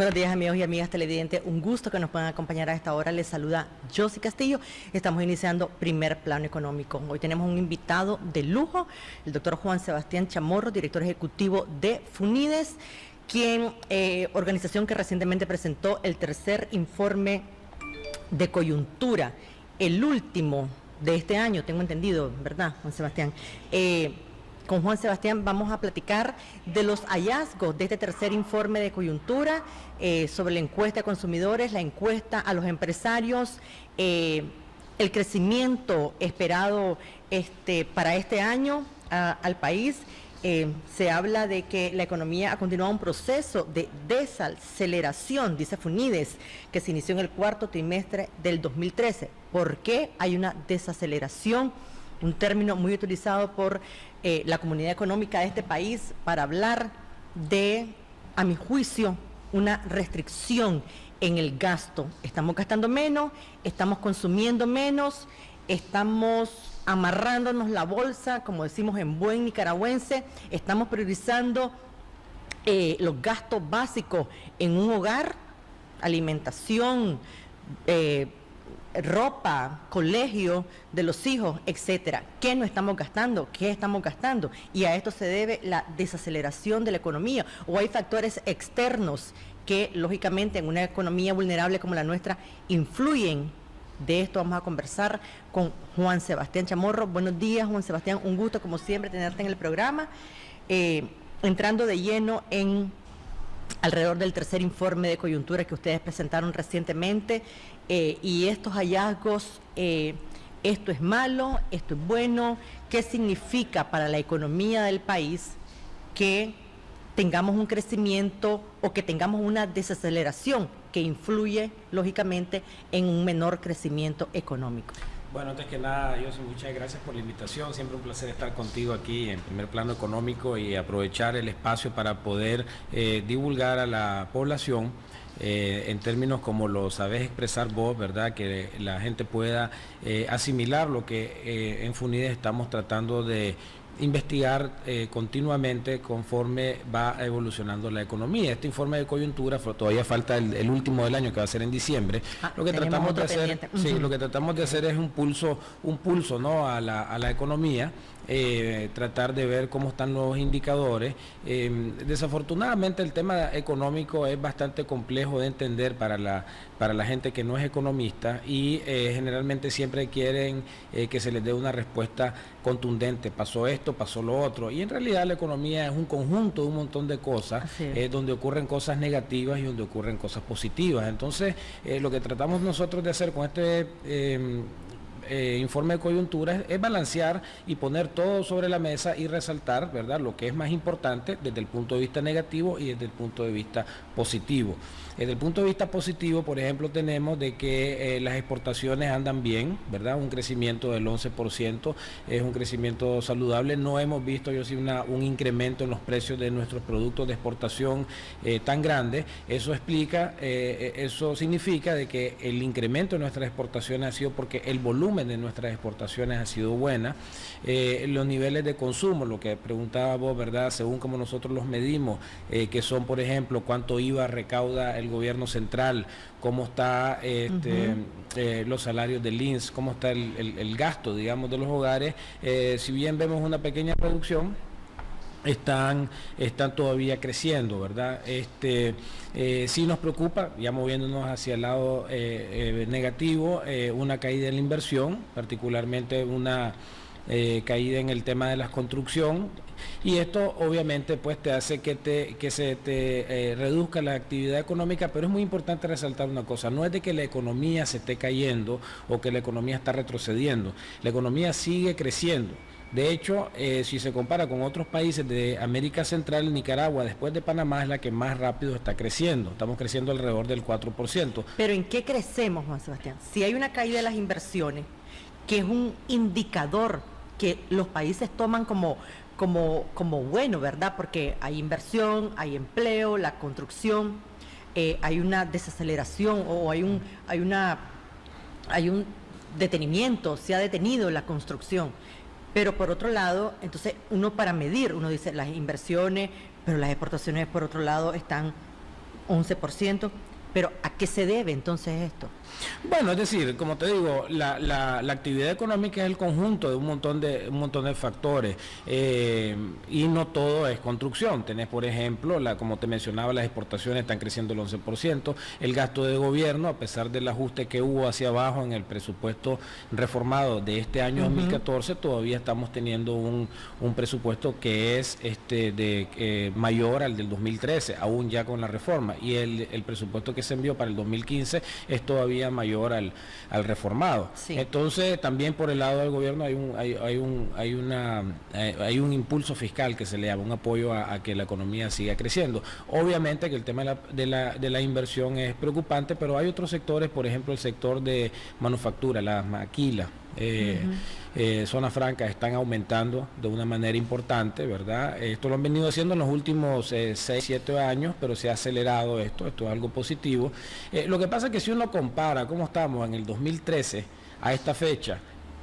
Buenos días, amigos y amigas televidentes. Un gusto que nos puedan acompañar a esta hora. Les saluda Josie Castillo. Estamos iniciando Primer Plano Económico. Hoy tenemos un invitado de lujo, el doctor Juan Sebastián Chamorro, director ejecutivo de FUNIDES, organización que recientemente presentó el tercer informe de coyuntura, el último de este año, tengo entendido, ¿verdad, Juan Sebastián? Con Juan Sebastián vamos a platicar de los hallazgos de este tercer informe de coyuntura, sobre la encuesta a consumidores, la encuesta a los empresarios, el crecimiento esperado para este año al país. Se habla de que la economía ha continuado un proceso de desaceleración, dice FUNIDES, que se inició en el cuarto trimestre del 2013. ¿Por qué hay una desaceleración? Un término muy utilizado por la comunidad económica de este país para hablar de, a mi juicio, una restricción en el gasto. Estamos gastando menos, estamos consumiendo menos, estamos amarrándonos la bolsa, como decimos en buen nicaragüense, estamos priorizando los gastos básicos en un hogar, alimentación, ropa, colegio de los hijos, etcétera. ¿Qué no estamos gastando? ¿Qué estamos gastando? Y a esto se debe la desaceleración de la economía, o hay factores externos que lógicamente en una economía vulnerable como la nuestra influyen. De esto vamos a conversar con Juan Sebastián Chamorro. Buenos días, Juan Sebastián, un gusto como siempre tenerte en el programa. Entrando de lleno en alrededor del tercer informe de coyuntura que ustedes presentaron recientemente, y estos hallazgos, esto es malo, esto es bueno. ¿Qué significa para la economía del país que tengamos un crecimiento o que tengamos una desaceleración que influye lógicamente en un menor crecimiento económico? Bueno, antes que nada, José, muchas gracias por la invitación. Siempre un placer estar contigo aquí en Primer Plano Económico y aprovechar el espacio para poder divulgar a la población en términos como lo sabés expresar vos, ¿verdad? Que la gente pueda asimilar lo que en FUNIDES estamos tratando de investigar continuamente conforme va evolucionando la economía. Este informe de coyuntura, todavía falta el último del año, que va a ser en diciembre. Lo que tratamos de hacer, lo que tratamos de hacer es un pulso, ¿no?, a la economía. Tratar de ver cómo están los indicadores. Desafortunadamente el tema económico es bastante complejo de entender para la gente que no es economista, y generalmente siempre quieren que se les dé una respuesta contundente. Pasó esto, pasó lo otro, y en realidad la economía es un conjunto de un montón de cosas, donde ocurren cosas negativas y donde ocurren cosas positivas. Entonces lo que tratamos nosotros de hacer con este informe de coyuntura es balancear y poner todo sobre la mesa y resaltar, ¿verdad?, lo que es más importante desde el punto de vista negativo y desde el punto de vista positivo. Desde el punto de vista positivo, por ejemplo, tenemos de que las exportaciones andan bien, ¿verdad? Un crecimiento del 11%, es un crecimiento saludable. No hemos visto, yo sí, un incremento en los precios de nuestros productos de exportación tan grande. Eso explica, eso significa de que el incremento de nuestras exportaciones ha sido porque el volumen de nuestras exportaciones ha sido buena. Los niveles de consumo, lo que preguntaba vos, ¿verdad?, según como nosotros los medimos, que son, por ejemplo, cuánto IVA recauda el gobierno central, cómo está los salarios del INSS, cómo está el gasto, digamos, de los hogares. Si bien vemos una pequeña reducción, están todavía creciendo, ¿verdad? Sí nos preocupa, ya moviéndonos hacia el lado negativo, una caída en la inversión, particularmente una caída en el tema de la construcción, y esto obviamente pues te hace que se te reduzca la actividad económica. Pero es muy importante resaltar una cosa: no es de que la economía se esté cayendo o que la economía está retrocediendo, la economía sigue creciendo. De hecho, si se compara con otros países de América Central, Nicaragua, después de Panamá, es la que más rápido está creciendo. Estamos creciendo alrededor del 4%. ¿Pero en qué crecemos, Juan Sebastián? Si hay una caída de las inversiones, que es un indicador que los países toman como bueno, ¿verdad? Porque hay inversión, hay empleo, la construcción, hay una desaceleración, o hay un detenimiento, se ha detenido la construcción. Pero por otro lado, entonces uno para medir, uno dice las inversiones, pero las exportaciones por otro lado están 11%, pero ¿a qué se debe entonces esto? Bueno, es decir, como te digo, la actividad económica es el conjunto de un montón de factores, y no todo es construcción. Tenés, por ejemplo, como te mencionaba, las exportaciones están creciendo el 11%, el gasto de gobierno, a pesar del ajuste que hubo hacia abajo en el presupuesto reformado de este año 2014, todavía estamos teniendo un presupuesto que es mayor al del 2013, aún ya con la reforma, y el presupuesto que se envió para el 2015 es todavía mayor al reformado. Sí. Entonces, también por el lado del gobierno hay un impulso fiscal que se le llama, un apoyo a que la economía siga creciendo. Obviamente que el tema de la inversión es preocupante, pero hay otros sectores, por ejemplo el sector de manufactura, las maquilas, zonas francas están aumentando de una manera importante, ¿verdad? Esto lo han venido haciendo en los últimos 6, 7 años, pero se ha acelerado esto es algo positivo. Lo que pasa es que si uno compara cómo estamos en el 2013 a esta fecha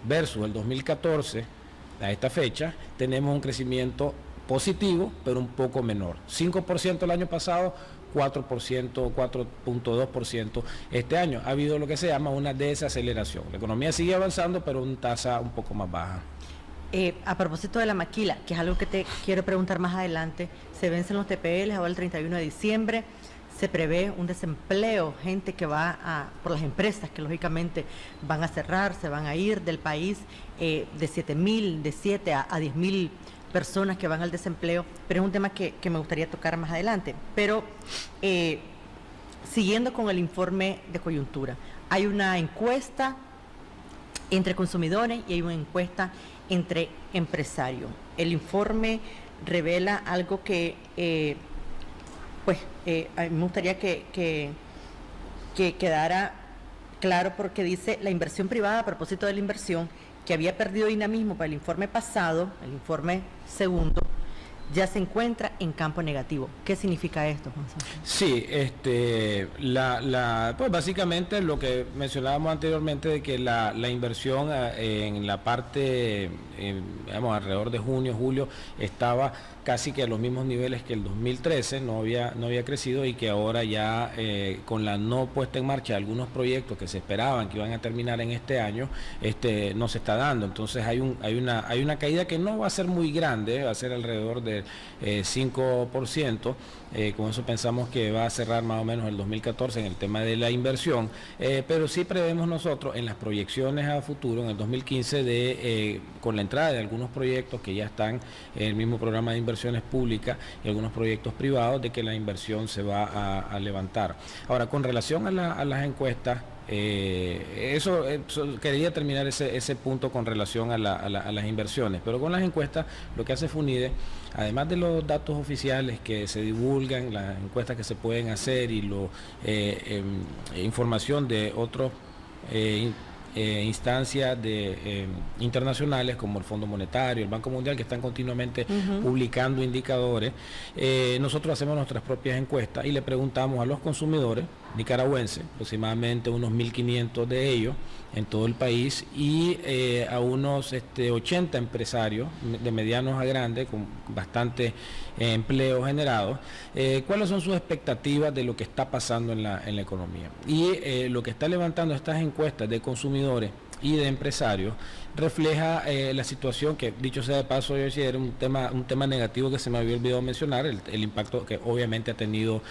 versus el 2014 a esta fecha, tenemos un crecimiento positivo, pero un poco menor. 5% el año pasado, 4%, 4.2% este año. Ha habido lo que se llama una desaceleración. La economía sigue avanzando, pero en tasa un poco más baja. A propósito de la maquila, que es algo que te quiero preguntar más adelante, se vencen los TPL ahora el 31 de diciembre, se prevé un desempleo, gente que va por las empresas que lógicamente van a cerrar, se van a ir del país, de 7 a 10.000 personas que van al desempleo, pero es un tema que me gustaría tocar más adelante. Pero siguiendo con el informe de coyuntura, hay una encuesta entre consumidores y hay una encuesta entre empresarios. El informe revela algo que a mí me gustaría que quedara claro, porque dice la inversión privada, a propósito de la inversión, que había perdido dinamismo para el informe pasado, el informe segundo, ya se encuentra en campo negativo. ¿Qué significa esto, Juan Sebastián? Sí, pues básicamente lo que mencionábamos anteriormente, de que la inversión en la parte, digamos, alrededor de junio, julio, estaba casi que a los mismos niveles que el 2013, no había crecido, y que ahora ya con la no puesta en marcha de algunos proyectos que se esperaban que iban a terminar en este año, no se está dando. Entonces hay una caída que no va a ser muy grande, va a ser alrededor de 5%, con eso pensamos que va a cerrar más o menos el 2014 en el tema de la inversión, pero sí prevemos nosotros en las proyecciones a futuro, en el 2015, con la entrada de algunos proyectos que ya están en el mismo programa de inversiones públicas y algunos proyectos privados, de que la inversión se va a levantar. Ahora, con relación a las encuestas, quería terminar ese punto con relación a las inversiones, pero con las encuestas lo que hace FUNIDE, además de los datos oficiales que se divulgan, las encuestas que se pueden hacer y información de otros instancias internacionales como el Fondo Monetario, el Banco Mundial, que están continuamente publicando indicadores, nosotros hacemos nuestras propias encuestas y le preguntamos a los consumidores nicaragüenses, aproximadamente unos 1.500 de ellos en todo el país, y a unos 80 empresarios de medianos a grandes con bastante empleo generado, cuáles son sus expectativas de lo que está pasando en la economía. Y lo que está levantando estas encuestas de consumidores y de empresarios refleja la situación que, dicho sea de paso, yo decía, era un tema negativo que se me había olvidado mencionar, el impacto que obviamente ha tenido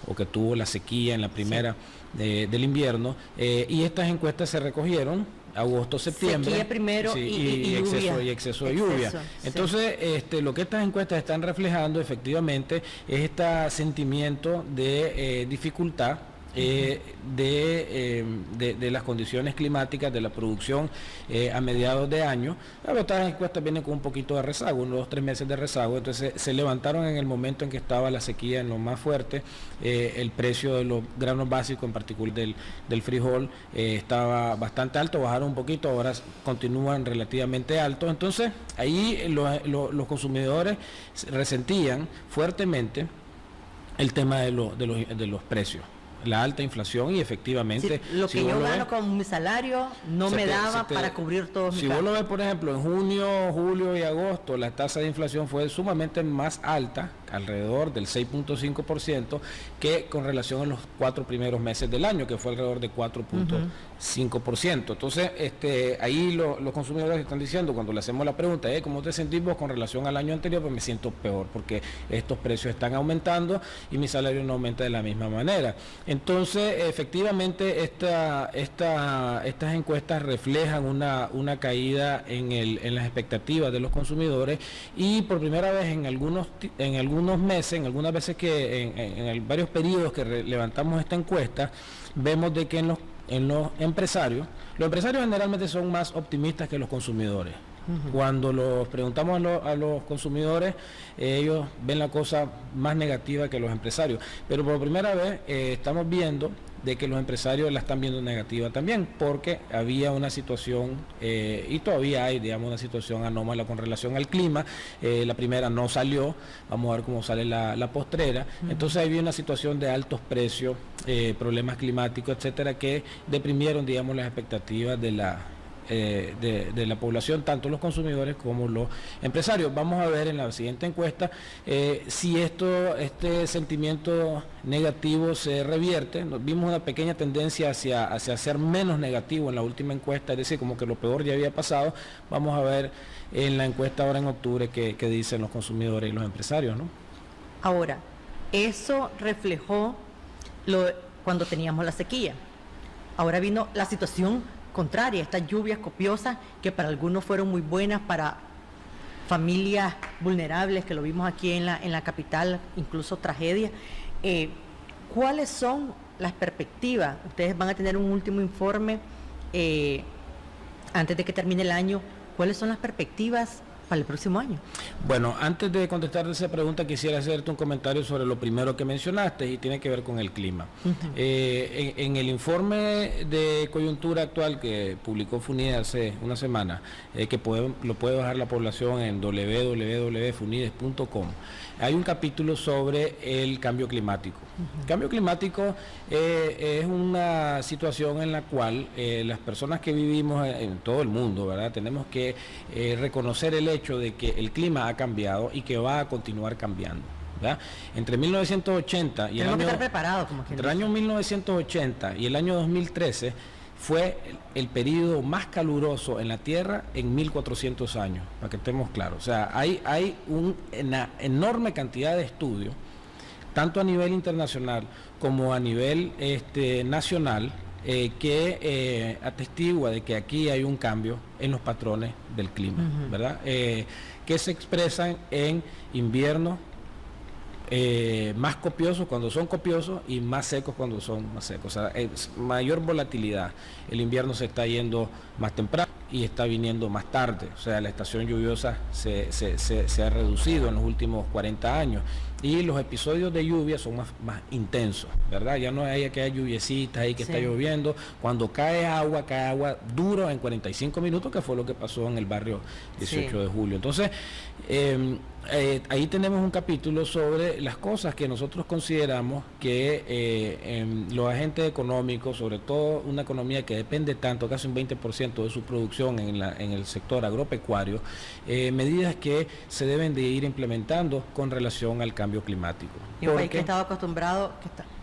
o que tuvo la sequía en la primera del invierno, y estas encuestas se recogieron agosto, septiembre, sequía primero, y exceso de lluvia. Entonces, lo que estas encuestas están reflejando efectivamente es este sentimiento de dificultad de las condiciones climáticas, de la producción a mediados de año. Estas encuestas vienen con un poquito de rezago, unos 2-3 meses de rezago, entonces se levantaron en el momento en que estaba la sequía en lo más fuerte. El precio de los granos básicos, en particular del frijol, estaba bastante alto, bajaron un poquito, ahora continúan relativamente altos. Entonces ahí los consumidores resentían fuertemente el tema de los precios. la alta inflación y efectivamente... Sí, lo que yo gano con mi salario no me daba para cubrir todos mis gastos. Si vos lo ves, por ejemplo, en junio, julio y agosto, la tasa de inflación fue sumamente más alta, alrededor del 6.5%, que con relación a los 4 primeros meses del año, que fue alrededor de 4.5%. Entonces, ahí los consumidores están diciendo, cuando le hacemos la pregunta, ¿cómo te sentís vos con relación al año anterior? Pues me siento peor, porque estos precios están aumentando y mi salario no aumenta de la misma manera. Entonces, efectivamente, estas encuestas reflejan una caída en las expectativas de los consumidores, y por primera vez en algunos meses, en algunas veces en varios periodos que levantamos esta encuesta, vemos de que en los empresarios generalmente son más optimistas que los consumidores. Cuando los preguntamos a los consumidores, ellos ven la cosa más negativa que los empresarios, pero por primera vez estamos viendo de que los empresarios la están viendo negativa también, porque había una situación, y todavía hay, digamos, una situación anómala con relación al clima. La primera no salió, vamos a ver cómo sale la postrera. Entonces había una situación de altos precios, problemas climáticos, etcétera, que deprimieron, digamos, las expectativas de la población, tanto los consumidores como los empresarios. Vamos a ver en la siguiente encuesta si este sentimiento negativo se revierte. Vimos una pequeña tendencia hacia ser menos negativo en la última encuesta, es decir, como que lo peor ya había pasado. Vamos a ver en la encuesta ahora en octubre qué dicen los consumidores y los empresarios, ¿no? Ahora, eso reflejó cuando teníamos la sequía. Ahora vino la situación contraria, estas lluvias copiosas que para algunos fueron muy buenas, para familias vulnerables, que lo vimos aquí en la capital, incluso tragedias. ¿Cuáles son las perspectivas? Ustedes van a tener un último informe antes de que termine el año. ¿Cuáles son las perspectivas para el próximo año? Bueno, antes de contestar esa pregunta, quisiera hacerte un comentario sobre lo primero que mencionaste, y tiene que ver con el clima. En el informe de coyuntura actual que publicó FUNIDE hace una semana, que lo puede bajar la población en www.funides.com, hay un capítulo sobre el cambio climático. El cambio climático es una situación en la cual las personas que vivimos en todo el mundo, ¿verdad?, tenemos que reconocer el hecho de que el clima ha cambiado y que va a continuar cambiando, ¿verdad? Entre 1980 y tenemos que estar preparados, entre el año 1980 y el año 2013 fue el periodo más caluroso en la Tierra en 1400 años, para que estemos claros. O sea, hay una enorme cantidad de estudios, tanto a nivel internacional como a nivel nacional, que atestigua de que aquí hay un cambio en los patrones del clima, ¿verdad? Que se expresan en inviernos más copiosos cuando son copiosos y más secos cuando son más secos. O sea, es mayor volatilidad. El invierno se está yendo más temprano y está viniendo más tarde. O sea, la estación lluviosa se ha reducido en los últimos 40 años. Y los episodios de lluvia son más intensos, ¿verdad? Ya no hay aquellas lluviecitas ahí que está lloviendo. Cuando cae agua duro en 45 minutos, que fue lo que pasó en el barrio 18 de julio. Entonces, ahí tenemos un capítulo sobre las cosas que nosotros consideramos que los agentes económicos, sobre todo una economía que depende tanto, casi un 20% de su producción en el sector agropecuario, medidas que se deben de ir implementando con relación al cambio climático. Y un país que estaba acostumbrado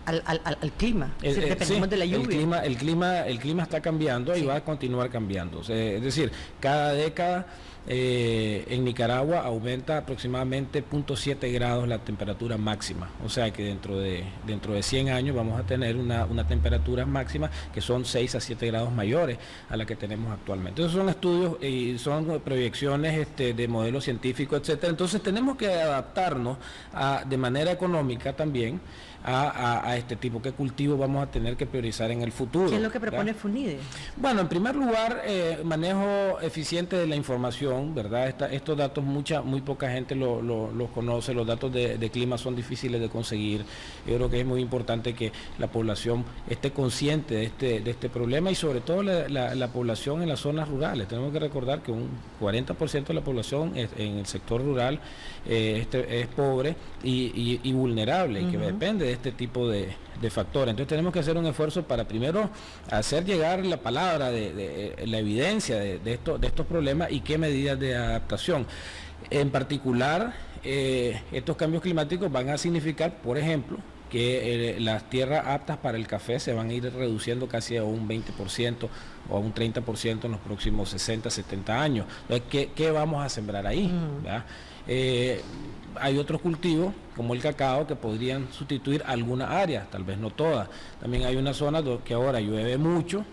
al clima, dependemos de la lluvia. El clima está cambiando y va a continuar cambiando. O sea, es decir, cada década en Nicaragua aumenta aproximadamente 0.7 grados la temperatura máxima. O sea que dentro de 100 años vamos a tener una temperatura máxima que son 6 a 7 grados mayores a la que tenemos actualmente. Esos son estudios y son proyecciones de modelos científicos, etcétera. Entonces tenemos que adaptarnos de manera económica también a este tipo de cultivo vamos a tener que priorizar en el futuro. ¿Qué es lo que propone FUNIDE? Bueno, en primer lugar, manejo eficiente de la información población, ¿verdad? Estos datos muy poca gente los conoce, los datos de clima son difíciles de conseguir. Yo creo que es muy importante que la población esté consciente de este problema y sobre todo la población en las zonas rurales. Tenemos que recordar que un 40% de la población en el sector rural es pobre y vulnerable, y que depende de este tipo de factores. Entonces tenemos que hacer un esfuerzo para primero hacer llegar la palabra de la evidencia de estos problemas y qué medidas de adaptación. En particular, estos cambios climáticos van a significar, por ejemplo, que las tierras aptas para el café se van a ir reduciendo casi a un 20% o a un 30% en los próximos 60, 70 años. Entonces, ¿qué vamos a sembrar ahí? ¿Verdad? Hay otros cultivos, como el cacao, que podrían sustituir algunas áreas, tal vez no todas. También hay unas zonas que ahora llueve mucho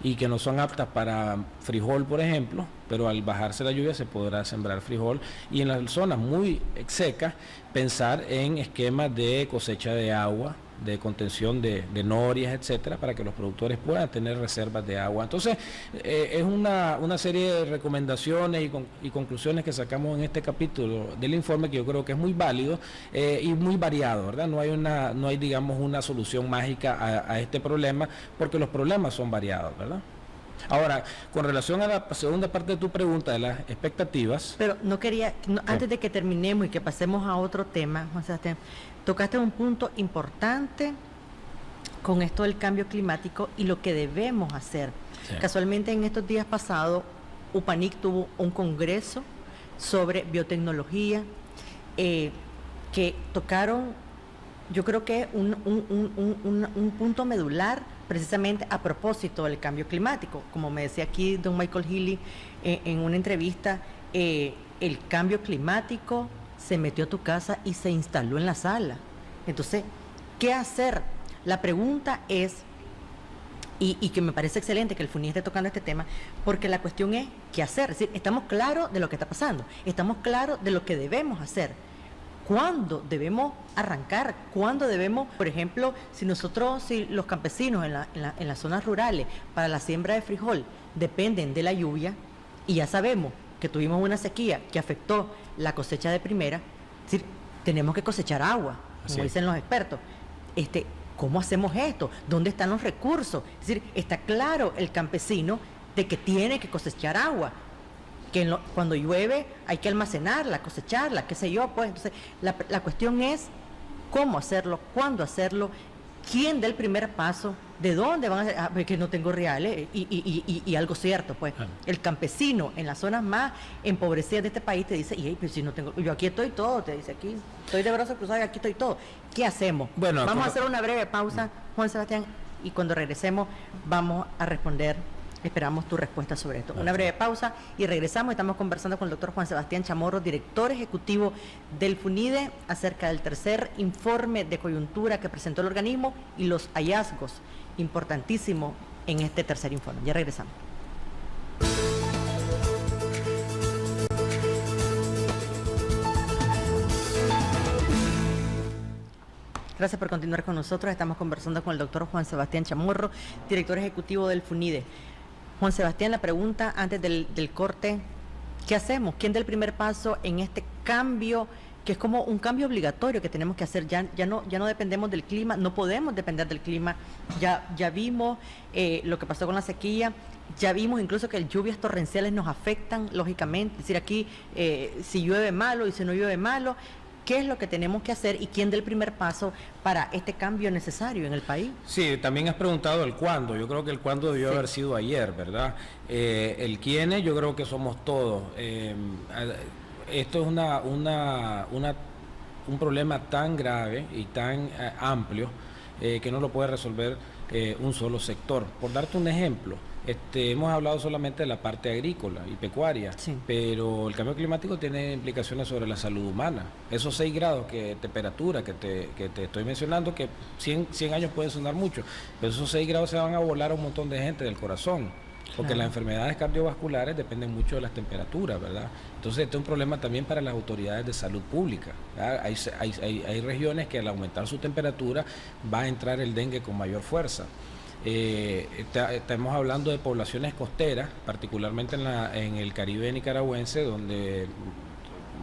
y que no son aptas para frijol, por ejemplo, pero al bajarse la lluvia se podrá sembrar frijol. Y en las zonas muy secas, pensar en esquemas de cosecha de agua, de contención de norias, etcétera, para que los productores puedan tener reservas de agua. Entonces, es una serie de recomendaciones y conclusiones que sacamos en este capítulo del informe, que yo creo que es muy válido y muy variado, ¿verdad? No hay digamos una solución mágica a este problema, porque los problemas son variados, ¿verdad? Ahora, con relación a la segunda parte de tu pregunta, de las expectativas... Pero antes de que terminemos y que pasemos a otro tema, Juan Sebastián, tocaste un punto importante con esto del cambio climático y lo que debemos hacer. Sí. Casualmente, en estos días pasados, UPANIC tuvo un congreso sobre biotecnología que tocaron, yo creo que un punto medular, precisamente a propósito del cambio climático. Como me decía aquí don Michael Healy en una entrevista, el cambio climático se metió a tu casa y se instaló en la sala. Entonces, ¿qué hacer? La pregunta es, y que me parece excelente que el FUNI esté tocando este tema, porque la cuestión es, ¿qué hacer? Es decir, estamos claros de lo que está pasando, estamos claros de lo que debemos hacer. ¿Cuándo debemos arrancar? ¿Cuándo debemos, por ejemplo, si los campesinos en las zonas rurales para la siembra de frijol dependen de la lluvia, y ya sabemos que tuvimos una sequía que afectó la cosecha de primera, es decir, tenemos que cosechar agua, como dicen los expertos. ¿Cómo hacemos esto? ¿Dónde están los recursos? Es decir, está claro el campesino de que tiene que cosechar agua, que cuando llueve hay que almacenarla, cosecharla, qué sé yo, pues. Entonces, la cuestión es cómo hacerlo, cuándo hacerlo, quién da el primer paso, de dónde van a hacer, que no tengo reales, y algo cierto, pues. El campesino en las zonas más empobrecidas de este país te dice, pues si no tengo, yo aquí estoy todo, te dice, aquí estoy de brazos cruzados y aquí estoy todo. ¿Qué hacemos? Bueno, vamos a hacer una breve pausa, Juan Sebastián, y cuando regresemos vamos a responder. Esperamos tu respuesta sobre esto. Una breve pausa y regresamos. Estamos conversando con el doctor Juan Sebastián Chamorro, director ejecutivo del FUNIDE, acerca del tercer informe de coyuntura que presentó el organismo y los hallazgos importantísimos en este tercer informe. Ya regresamos. Gracias por continuar con nosotros. Estamos conversando con el doctor Juan Sebastián Chamorro, director ejecutivo del FUNIDE. Juan Sebastián, la pregunta antes del corte, ¿qué hacemos? ¿Quién da el primer paso en este cambio, que es como un cambio obligatorio que tenemos que hacer? Ya no dependemos del clima, no podemos depender del clima. Ya vimos lo que pasó con la sequía, ya vimos incluso que las lluvias torrenciales nos afectan, lógicamente. Es decir, aquí si llueve malo y si no llueve malo, ¿qué es lo que tenemos que hacer y quién da el primer paso para este cambio necesario en el país? Sí, también has preguntado el cuándo. Yo creo que el cuándo debió haber sido ayer, ¿verdad? El quiénes, yo creo que somos todos. Esto es un problema tan grave y tan amplio que no lo puede resolver un solo sector. Por darte un ejemplo, hemos hablado solamente de la parte agrícola y pecuaria, pero el cambio climático tiene implicaciones sobre la salud humana. Esos 6 grados de temperatura que te estoy mencionando, que 100 años pueden sonar mucho, pero esos 6 grados se van a volar a un montón de gente del corazón, porque las enfermedades cardiovasculares dependen mucho de las temperaturas, ¿verdad? Entonces este es un problema también para las autoridades de salud pública. Hay regiones que al aumentar su temperatura va a entrar el dengue con mayor fuerza. Estamos hablando de poblaciones costeras, particularmente en el Caribe nicaragüense, donde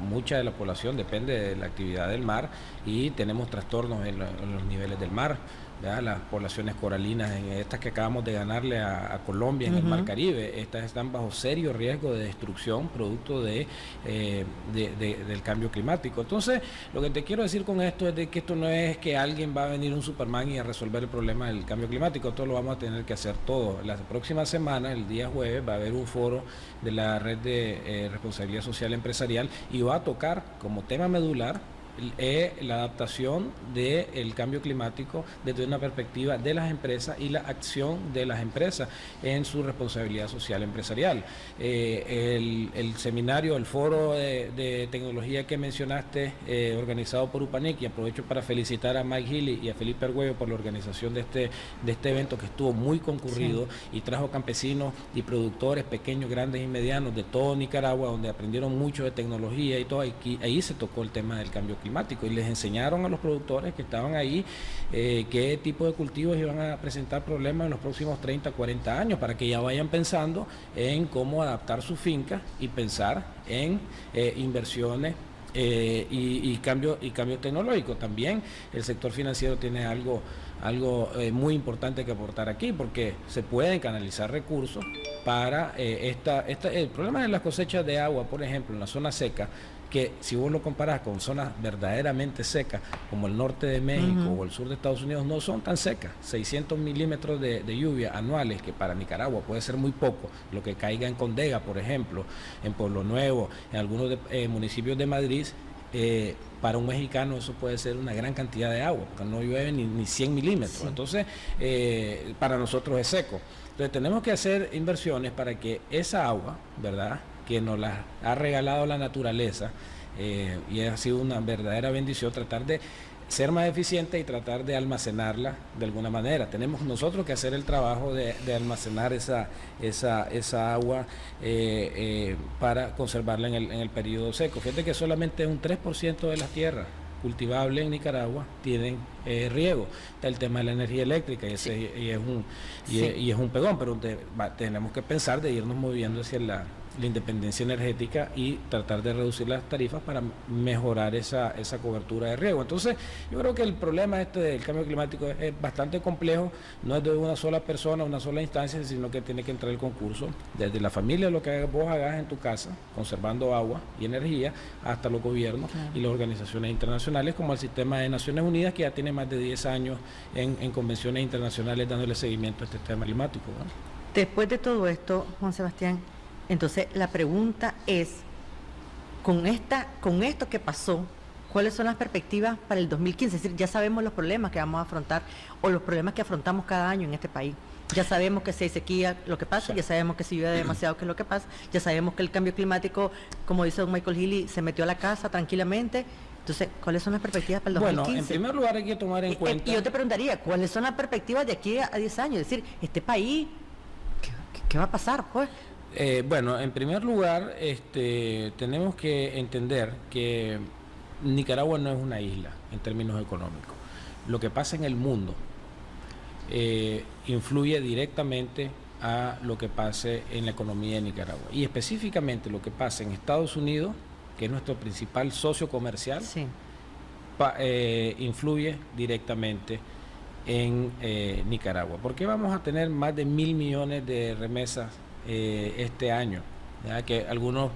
mucha de la población depende de la actividad del mar y tenemos trastornos en los niveles del mar. ¿Verdad? Las poblaciones coralinas, en estas que acabamos de ganarle a Colombia en el Mar Caribe, estas están bajo serio riesgo de destrucción producto del cambio climático. Entonces, lo que te quiero decir con esto es de que esto no es que alguien va a venir un Superman y a resolver el problema del cambio climático, esto lo vamos a tener que hacer todos. La próxima semana, el día jueves, va a haber un foro de la Red de Responsabilidad Social Empresarial y va a tocar como tema medular la adaptación del cambio climático desde una perspectiva de las empresas y la acción de las empresas en su responsabilidad social empresarial. El seminario, el foro de tecnología que mencionaste, organizado por UPANIC, y aprovecho para felicitar a Mike Healy y a Felipe Argüello por la organización de este evento que estuvo muy concurrido y trajo campesinos y productores pequeños, grandes y medianos de todo Nicaragua, donde aprendieron mucho de tecnología y todo. Ahí se tocó el tema del cambio climático y les enseñaron a los productores que estaban ahí qué tipo de cultivos iban a presentar problemas en los próximos 30, 40 años, para que ya vayan pensando en cómo adaptar su finca y pensar en inversiones y cambio tecnológico. También el sector financiero tiene algo muy importante que aportar aquí, porque se pueden canalizar recursos para el problema de las cosechas de agua, por ejemplo, en la zona seca, que si vos lo comparás con zonas verdaderamente secas como el norte de México o el sur de Estados Unidos, no son tan secas. 600 milímetros de lluvia anuales, que para Nicaragua puede ser muy poco, lo que caiga en Condega, por ejemplo, en Pueblo Nuevo, en algunos municipios de Madrid, para un mexicano eso puede ser una gran cantidad de agua, porque no llueve ni 100 milímetros. Sí. Entonces, para nosotros es seco. Entonces tenemos que hacer inversiones para que esa agua, ¿verdad?, que nos la ha regalado la naturaleza, y ha sido una verdadera bendición, tratar de ser más eficiente y tratar de almacenarla de alguna manera. Tenemos nosotros que hacer el trabajo de almacenar esa agua para conservarla en el periodo seco. Fíjate que solamente un 3% de las tierras cultivables en Nicaragua tienen riego. Está el tema de la energía eléctrica y es un pegón, pero tenemos que pensar de irnos moviendo hacia la independencia energética y tratar de reducir las tarifas para mejorar esa cobertura de riego. Entonces, yo creo que el problema del cambio climático es bastante complejo, no es de una sola persona, una sola instancia, sino que tiene que entrar el concurso desde la familia, lo que vos hagas en tu casa, conservando agua y energía, hasta los gobiernos y las organizaciones internacionales, como el Sistema de Naciones Unidas, que ya tiene más de 10 años en convenciones internacionales dándole seguimiento a este tema climático, ¿no? Después de todo esto, Juan Sebastián, entonces la pregunta es, con esto que pasó, ¿cuáles son las perspectivas para el 2015? Es decir, ya sabemos los problemas que vamos a afrontar o los problemas que afrontamos cada año en este país. Ya sabemos que si hay sequía, lo que pasa, ya sabemos que si llueve demasiado, qué es lo que pasa, ya sabemos que el cambio climático, como dice don Michael Healy, se metió a la casa tranquilamente. Entonces, ¿cuáles son las perspectivas para el 2015? Bueno, en primer lugar hay que tomar en cuenta... Y yo te preguntaría, ¿cuáles son las perspectivas de aquí a 10 años? Es decir, este país, ¿qué va a pasar, pues? Bueno, en primer lugar, tenemos que entender que Nicaragua no es una isla en términos económicos. Lo que pasa en el mundo influye directamente a lo que pase en la economía de Nicaragua. Y específicamente lo que pasa en Estados Unidos, que es nuestro principal socio comercial, sí, influye directamente en Nicaragua. ¿Por qué vamos a tener más de 1.000 millones de remesas este año? ¿Verdad? Que algunos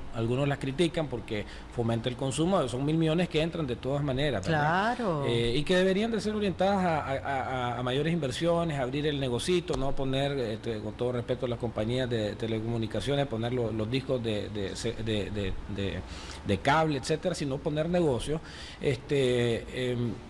las critican porque fomenta el consumo, son 1.000 millones que entran de todas maneras, ¿verdad? Claro. Y que deberían de ser orientadas a mayores inversiones, a abrir el negocito, no poner, con todo respeto a las compañías de telecomunicaciones, poner los discos de cable, etcétera, sino poner negocios. Eso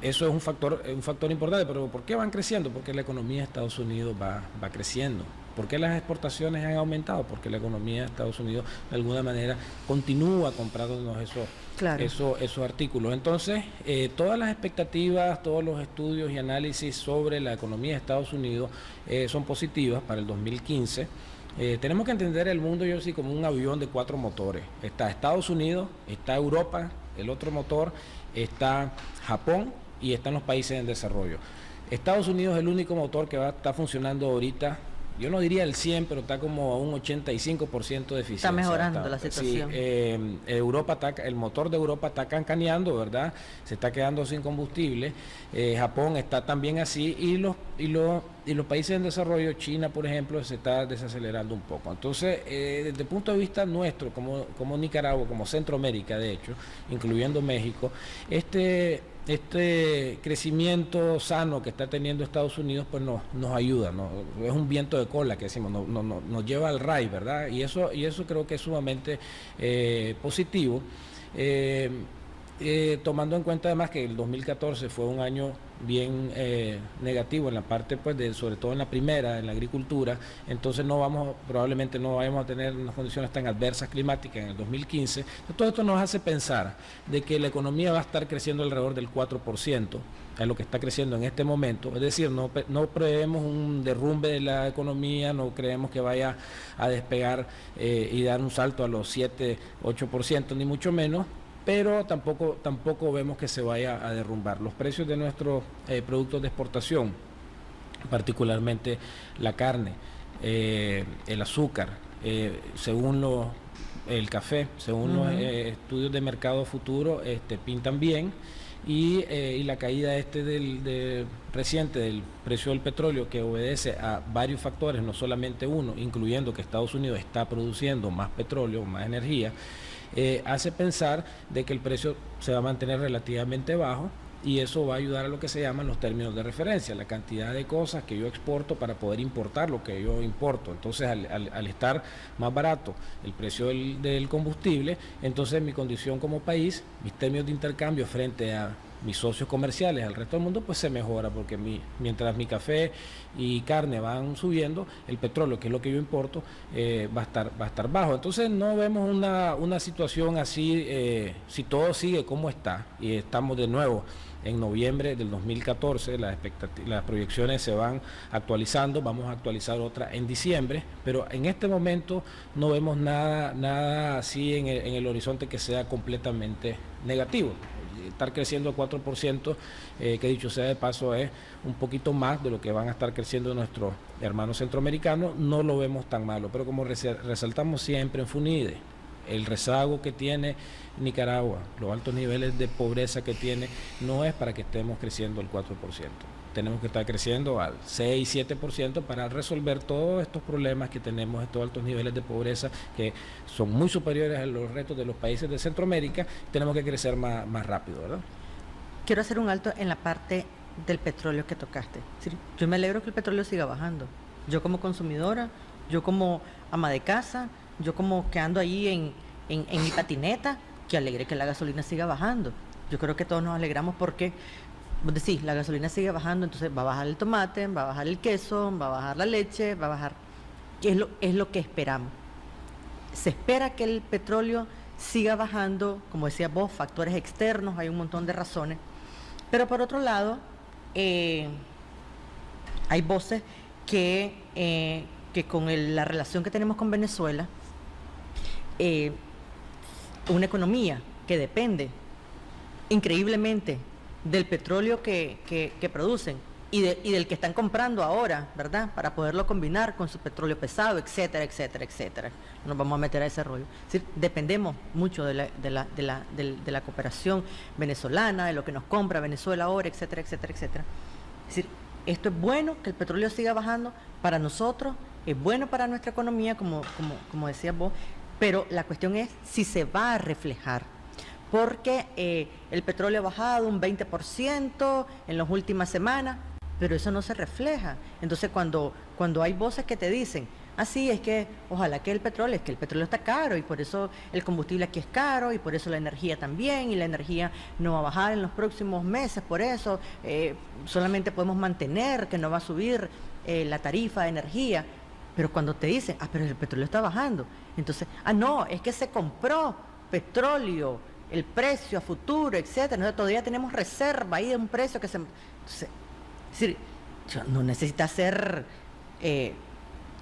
es un factor importante. Pero ¿por qué van creciendo? Porque la economía de Estados Unidos va creciendo. ¿Por qué las exportaciones han aumentado? Porque la economía de Estados Unidos de alguna manera continúa comprándonos esos artículos. Entonces, todas las expectativas, todos los estudios y análisis sobre la economía de Estados Unidos son positivas para el 2015. Tenemos que entender el mundo, yo sí, como un avión de 4 motores. Está Estados Unidos, está Europa, el otro motor, está Japón y están los países en desarrollo. Estados Unidos es el único motor que está funcionando ahorita. Yo no diría el 100, pero está como a un 85% de eficiencia. Está mejorando la situación. Sí, el motor de Europa está cancaneando, ¿verdad? Se está quedando sin combustible. Japón está también así y los países en desarrollo, China, por ejemplo, se está desacelerando un poco. Entonces, desde el punto de vista nuestro, como Nicaragua, como Centroamérica, de hecho, incluyendo México, este crecimiento sano que está teniendo Estados Unidos pues nos ayuda, ¿no? Es un viento de cola que decimos, nos lleva al RAI, ¿verdad? Y eso creo que es sumamente positivo, tomando en cuenta además que el 2014 fue un año bien negativo en la parte pues sobre todo en la agricultura, entonces probablemente no vayamos a tener unas condiciones tan adversas climáticas en el 2015. Todo esto nos hace pensar de que la economía va a estar creciendo alrededor del 4%, es lo que está creciendo en este momento, es decir, no prevemos un derrumbe de la economía, no creemos que vaya a despegar y dar un salto a los 7-8%, ni mucho menos, pero tampoco vemos que se vaya a derrumbar. Los precios de nuestros productos de exportación, particularmente la carne, el azúcar, el café, según los estudios de mercado futuro, pintan bien, y la caída reciente del precio del petróleo, que obedece a varios factores, no solamente uno, incluyendo que Estados Unidos está produciendo más petróleo, más energía, hace pensar de que el precio se va a mantener relativamente bajo, y eso va a ayudar a lo que se llaman los términos de referencia, la cantidad de cosas que yo exporto para poder importar lo que yo importo. Entonces, al estar más barato el precio del combustible, entonces mi condición como país, mis términos de intercambio frente a mis socios comerciales, al resto del mundo, pues se mejora, porque mientras mi café y carne van subiendo, el petróleo, que es lo que yo importo, va a estar bajo. Entonces no vemos una situación así, si todo sigue como está, y estamos de nuevo en noviembre del 2014, las proyecciones se van actualizando, vamos a actualizar otra en diciembre, pero en este momento no vemos nada así en el horizonte que sea completamente negativo. Estar creciendo 4%, que dicho sea de paso es un poquito más de lo que van a estar creciendo nuestros hermanos centroamericanos, no lo vemos tan malo, pero como resaltamos siempre en FUNIDE, el rezago que tiene Nicaragua, los altos niveles de pobreza que tiene, no es para que estemos creciendo al 4%. Tenemos que estar creciendo al 6-7% para resolver todos estos problemas que tenemos, estos altos niveles de pobreza que son muy superiores a los retos de los países de Centroamérica. Tenemos que crecer más rápido, ¿verdad? Quiero hacer un alto en la parte del petróleo que tocaste. Yo me alegro que el petróleo siga bajando. Yo como consumidora, yo como ama de casa, yo como que ando ahí en mi patineta, que alegre que la gasolina siga bajando. Yo creo que todos nos alegramos porque, vos decís, la gasolina sigue bajando, entonces va a bajar el tomate, va a bajar el queso, va a bajar la leche, va a bajar... Es lo que esperamos. Se espera que el petróleo siga bajando, como decías vos, factores externos, hay un montón de razones. Pero por otro lado, hay voces que con la relación que tenemos con Venezuela, una economía que depende increíblemente del petróleo que producen y del que están comprando ahora, ¿verdad? Para poderlo combinar con su petróleo pesado, etcétera, etcétera, etcétera. No nos vamos a meter a ese rollo. Es decir, dependemos mucho de la cooperación venezolana, de lo que nos compra Venezuela ahora, etcétera, etcétera, etcétera. Es decir, esto es bueno, que el petróleo siga bajando para nosotros, es bueno para nuestra economía, como decías vos, pero la cuestión es si se va a reflejar, porque el petróleo ha bajado un 20% en las últimas semanas, pero eso no se refleja. Entonces cuando hay voces que te dicen, sí, es que ojalá que el petróleo está caro y por eso el combustible aquí es caro y por eso la energía también, y la energía no va a bajar en los próximos meses, por eso solamente podemos mantener que no va a subir la tarifa de energía. Pero cuando te dicen, pero el petróleo está bajando, entonces, no, es que se compró petróleo, el precio a futuro, etcétera, nosotros todavía tenemos reserva ahí de un precio que se... Entonces, es decir, no necesita ser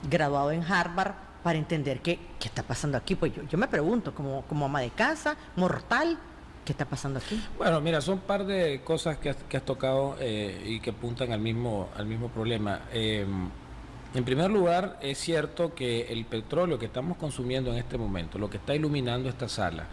graduado en Harvard para entender qué está pasando aquí. Pues yo me pregunto, como ama de casa, mortal, ¿Qué está pasando aquí? Bueno, mira, son un par de cosas que has tocado y que apuntan al mismo problema. En primer lugar, es cierto que el petróleo que estamos consumiendo en este momento, lo que está iluminando esta sala,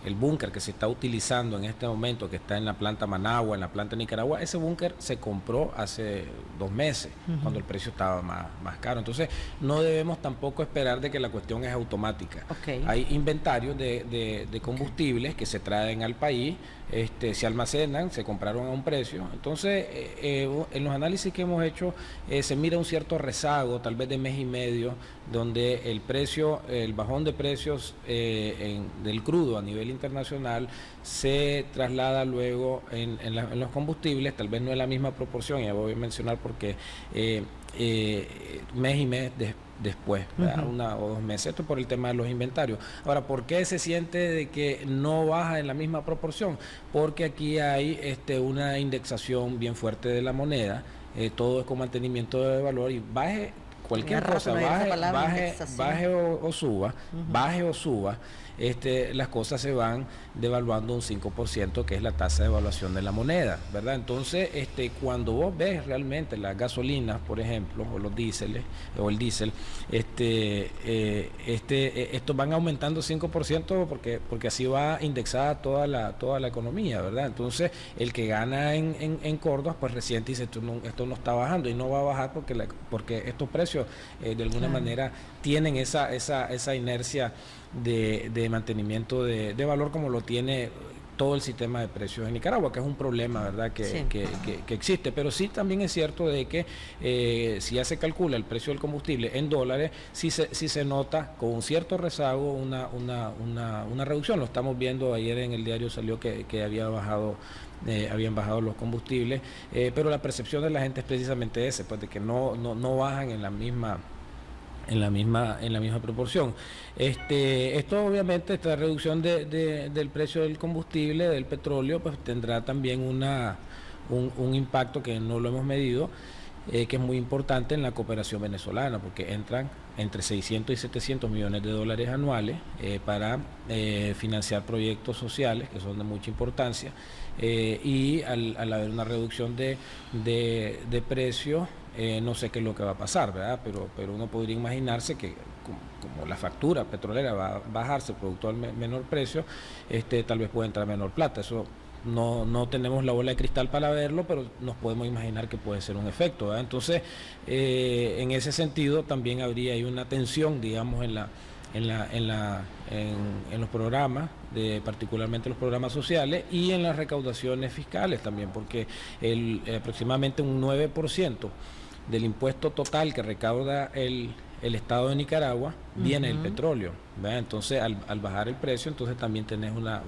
el búnker que se está utilizando en este momento, que está en la planta Managua, en la planta Nicaragua, ese búnker se compró hace 2 meses, cuando el precio estaba más caro. Entonces, no debemos tampoco esperar de que la cuestión es automática. Okay. Hay inventarios de combustibles que se traen al país, se almacenan, se compraron a un precio. Entonces, en los análisis que hemos hecho, se mira un cierto rezago, tal vez de mes y medio, donde el bajón de precios del crudo a nivel internacional se traslada luego en los combustibles, tal vez no en la misma proporción, ya voy a mencionar porque mes y mes después, 1 o 2 meses, esto por el tema de los inventarios. Ahora, ¿por qué se siente de que no baja en la misma proporción? Porque aquí hay una indexación bien fuerte de la moneda, todo es con mantenimiento de valor, y cualquier cosa, baje o suba, baje o suba, las cosas se van devaluando un 5%, que es la tasa de evaluación de la moneda, ¿verdad? Entonces, cuando vos ves realmente las gasolinas, por ejemplo, o los diésel, estos van aumentando 5% porque así va indexada toda la economía, ¿verdad? Entonces, el que gana en Córdoba, pues recién dice, esto no está bajando, y no va a bajar porque estos precios de alguna manera tienen esa inercia de mantenimiento de valor, como lo tiene todo el sistema de precios en Nicaragua, que es un problema, ¿verdad?, que existe. Pero sí también es cierto de que si ya se calcula el precio del combustible en dólares, sí se nota con un cierto rezago una reducción. Lo estamos viendo, ayer en el diario salió que habían bajado los combustibles, pero la percepción de la gente es precisamente ese, pues, de que no bajan en la misma proporción. Esto obviamente, esta reducción del precio del combustible, del petróleo, pues tendrá también un impacto que no lo hemos medido, que es muy importante en la cooperación venezolana, porque entran entre 600 y 700 millones de dólares anuales para financiar proyectos sociales que son de mucha importancia, y al haber una reducción de precios, no sé qué es lo que va a pasar, ¿verdad? Pero uno podría imaginarse que como la factura petrolera va a bajarse producto al menor precio, tal vez pueda entrar menor plata. Eso no tenemos la bola de cristal para verlo, pero nos podemos imaginar que puede ser un efecto, ¿verdad? Entonces, en ese sentido también habría ahí una tensión, digamos, en los programas, particularmente los programas sociales, y en las recaudaciones fiscales también, porque aproximadamente un 9% del impuesto total que recauda el Estado de Nicaragua viene del petróleo, ¿verdad? Entonces, al bajar el precio, entonces también tenés una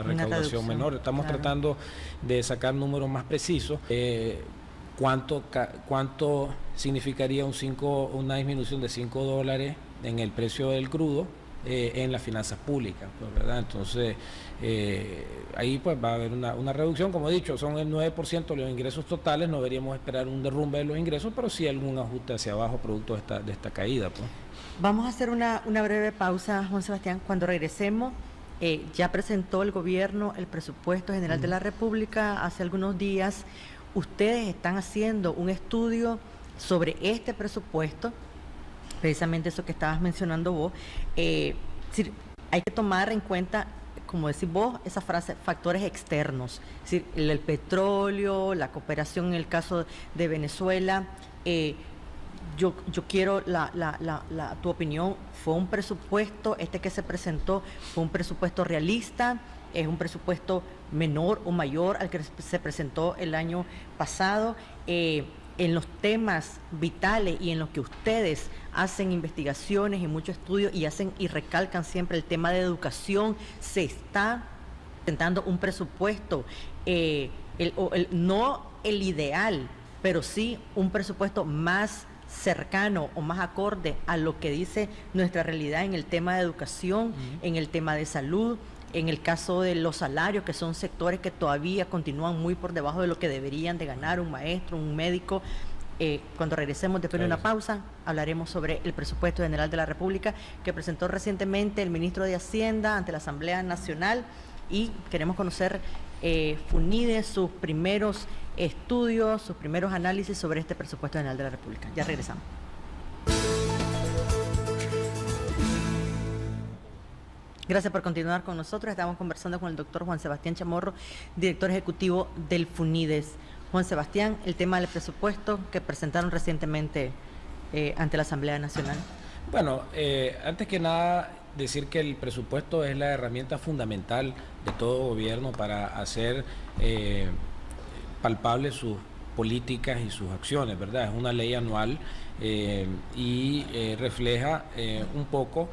recaudación menor. Estamos tratando de sacar números más precisos. ¿Cuánto significaría una disminución de $5 en el precio del crudo en las finanzas públicas, pues, ¿verdad? Entonces, ahí pues va a haber una reducción. Como he dicho, son el 9% de los ingresos totales. No deberíamos esperar un derrumbe de los ingresos, pero sí algún ajuste hacia abajo producto de esta caída, pues. Vamos a hacer una breve pausa, Juan Sebastián. Cuando regresemos, ya presentó el gobierno el presupuesto general de la República hace algunos días. Ustedes están haciendo un estudio sobre este presupuesto, precisamente eso que estabas mencionando vos. Hay que tomar en cuenta, como decís vos, esa frase, factores externos, es decir, el petróleo, la cooperación en el caso de Venezuela. Yo quiero tu opinión. ¿Fue un presupuesto, que se presentó, fue un presupuesto realista? ¿Es un presupuesto menor o mayor al que se presentó el año pasado? En los temas vitales y en los que ustedes hacen investigaciones y muchos estudios y recalcan siempre el tema de educación, se está presentando un presupuesto, no el ideal, pero sí un presupuesto más cercano o más acorde a lo que dice nuestra realidad en el tema de educación, en el tema de salud, en el caso de los salarios, que son sectores que todavía continúan muy por debajo de lo que deberían de ganar un maestro, un médico. Cuando regresemos después de una pausa, hablaremos sobre el presupuesto general de la República que presentó recientemente el ministro de Hacienda ante la Asamblea Nacional, y queremos conocer FUNIDE, sus primeros estudios, sus primeros análisis sobre este presupuesto general de la República. Ya regresamos. Gracias por continuar con nosotros. Estamos conversando con el doctor Juan Sebastián Chamorro, director ejecutivo del FUNIDES. Juan Sebastián, el tema del presupuesto que presentaron recientemente ante la Asamblea Nacional. Bueno, antes que nada, decir que el presupuesto es la herramienta fundamental de todo gobierno para hacer palpables sus políticas y sus acciones, ¿verdad? Es una ley anual y refleja un poco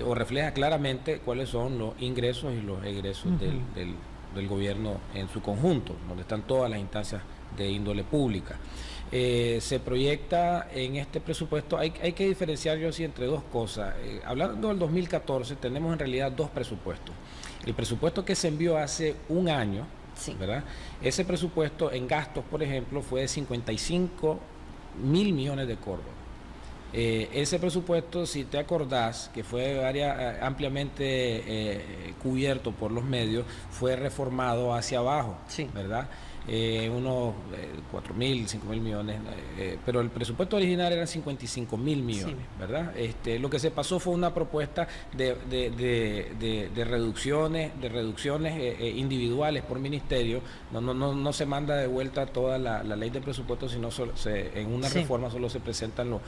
o refleja claramente cuáles son los ingresos y los egresos del gobierno en su conjunto, donde están todas las instancias de índole pública. Se proyecta en este presupuesto, hay que diferenciar yo sí entre dos cosas. Hablando del 2014, tenemos en realidad dos presupuestos. El presupuesto que se envió hace un año, sí, ¿verdad? Ese presupuesto en gastos, por ejemplo, fue de 55.000 millones de córdobas. Ese presupuesto, si te acordás, que fue ampliamente cubierto por los medios, fue reformado hacia abajo, sí, ¿verdad? Unos 4.000, 5.000 millones, pero el presupuesto original eran 55.000 millones, sí, ¿verdad? Lo que se pasó fue una propuesta de reducciones individuales por ministerio. No se manda de vuelta toda la ley de presupuesto, sino en una reforma solo se presentan los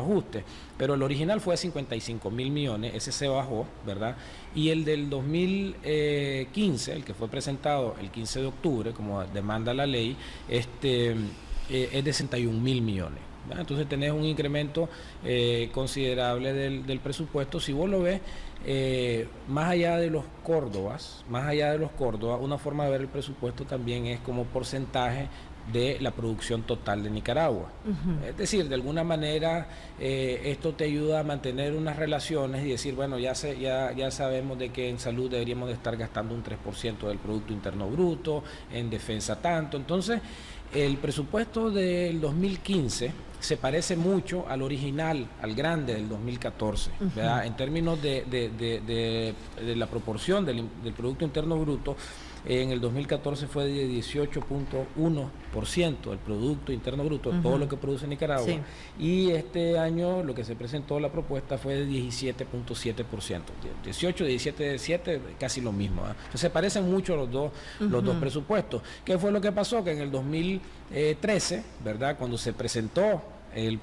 ajustes. Pero el original fue 55.000 millones, ese se bajó, ¿verdad? Y el del 2015, el que fue presentado el 15 de octubre, como demanda la ley, es de 61.000 millones. ¿verdad? Entonces tenés un incremento considerable del presupuesto. Si vos lo ves, más allá de los córdobas, una forma de ver el presupuesto también es como porcentaje de la producción total de Nicaragua. Es decir, de alguna manera esto te ayuda a mantener unas relaciones y decir, bueno, ya sabemos de que en salud deberíamos de estar gastando un 3% del Producto Interno Bruto, en defensa tanto. Entonces, el presupuesto del 2015 se parece mucho al original, al grande del 2014, ¿verdad? En términos de la proporción del Producto Interno Bruto. En el 2014 fue de 18.1% del Producto Interno Bruto, todo lo que produce Nicaragua. Sí. Y este año lo que se presentó, la propuesta, fue de 17.7%. 18, 17, casi lo mismo. Entonces se parecen mucho los dos presupuestos. ¿Qué fue lo que pasó? Que en el 2013, ¿verdad? Cuando se presentó el